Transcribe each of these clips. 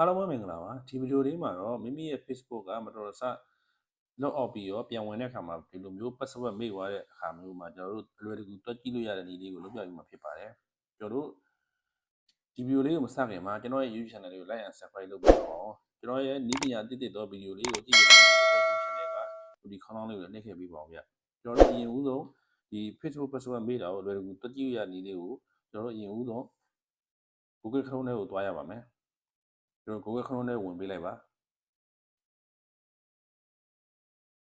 အားလုံးပဲမင်္ဂလာပါဒီဗီဒီယိုလေးမှာတော့မိမိရဲ့ Facebook ကမတော်တဆ log out ပြီးတော့ပြန်ဝင်တဲ့အခါမှာဒီလိုမျိုး password မေ့သွားတဲ့အခါမျိုးမှာကျွန်တော်တို့အလွယ်တကူတွက်ကြည့်လို့ရတဲ့နည်းလေးကိုလုပ်ပြပြီးမှဖြစ်ပါတယ်ကျွန်တော်တို့ဒီဗီဒီယိုလေးကိုမစခင်မှာကျွန်တော်ရဲ့ YouTube channel လေးကို like and subscribe လုပ်ပြီးတော့ကျွန်တော်ရဲ့နည်းပညာတည်သောဗီဒီယိုလေးကိုကြည့်လို့YouTube channel ကဒီခေါင်းလောင်းလေးကိုနှိပ်ခဲ့ပြီးပါအောင်ဗျကျွန်တော်တို့အရင်ဦးဆုံးဒီ Facebook password မေ့တာကိုအလွယ်တကူတွက်ကြည့်ရတဲ့နည်းလေးကိုကျွန်တော်တို့အရင်ဦးဆုံး Google Chrome ထဲကိုတွားရပါမယ်ကျွန်တော် Google Chrome ထဲဝင်ပေးလိုက်ပါ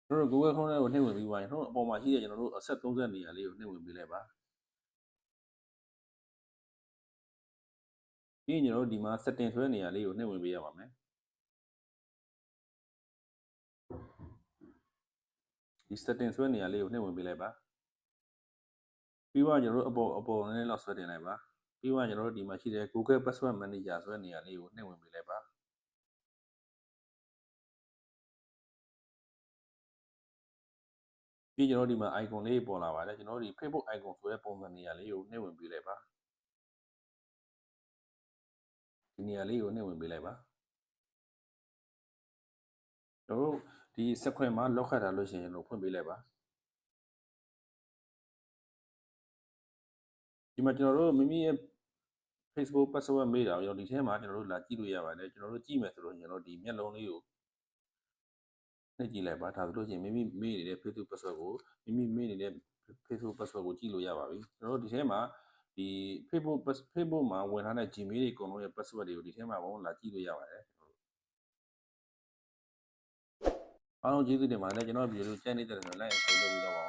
ကျွန်တော် Google Chrome ထဲကိုနှိပ်ဝင်ပြီးပါရင်ကျွန်တော်အပေါ်မှာရှိတဲ့ကျွန်တော်တို့အဆက်30နေရာလေးကိုနှိပ်ဝင်ပေးလိုက်ပါပြီးရင်ကျွန်တော်တို့ဒီမှာ setting ဆိုတဲ့နေရာလေးကိုနှိပ်ဝင်ပေးရပါမယ်ဒီ setting ဆိုတဲ့နေရာလေးကိုနှိပ်ဝင်ပေးလိုက်ပါပြီးတော့ကျွန်တော်တို့အပေါ်နည်းနည်းလောက်ဆွဲတင်လိုက်ပါပြီးတော့ကျွန်တော်တို့ဒီမှာရှိတဲ့ Google Password Manager ဆိုတဲ့နေရာလေးကိုနှိပ်ဝင်ပေးလိုက်ပါပြီးကျွန်တော်ဒီမှာ icon လေးပေါ်လာပါတယ်ကျွန်တော်ဒီ Facebook icon ဆိုတဲ့ပုံစံနေရာလေးကိုနှိပ်ဝင်ပေးလိုက်ပါဒီနေရာလေးကိုနှိပ်ဝင်ပေးလိုက်ပါကျွန်တော်ဒီစက်ခွင်မှာလောက်ခတ်ထားလို့ရှိရင်ကျွန်တော်ဖွင့်ပေးလိုက်ပါဒီမှာကျွန်တော်တို့မိမိရဲ့ Facebook password မေးတာရောဒီထဲမှာကျွန်တော်တို့လာကြည့်လို့ရပါတယ်ကျွန်တော်တို့ကြည့်မယ်ဆိုလို့ကျွန်တော်ဒီမျက်လုံးလေးကိုနှိပ်ကြည့်လိုက်ပါဒါဆိုလို့ရှိရင်မိမိမေးနေတဲ့ Facebook password ကိုမိမိမေးနေတဲ့ Facebook password ကိုကြည့်လို့ရပါပြီကျွန်တော်တို့ဒီထဲမှာဒီ Facebook မှာဝင်ထားတဲ့ Gmail တွေအကုန်လုံးရဲ့ password တွေကိုဒီထဲမှာလာကြည့်လို့ရပါတယ်အားလုံးကျေးဇူးတင်ပါတယ်ကျွန်တော်ဗီဒီယိုကိုကြိုက်နေတဲ့ဆိုတော့ like and share လုပ်ပြီးတော့ပါ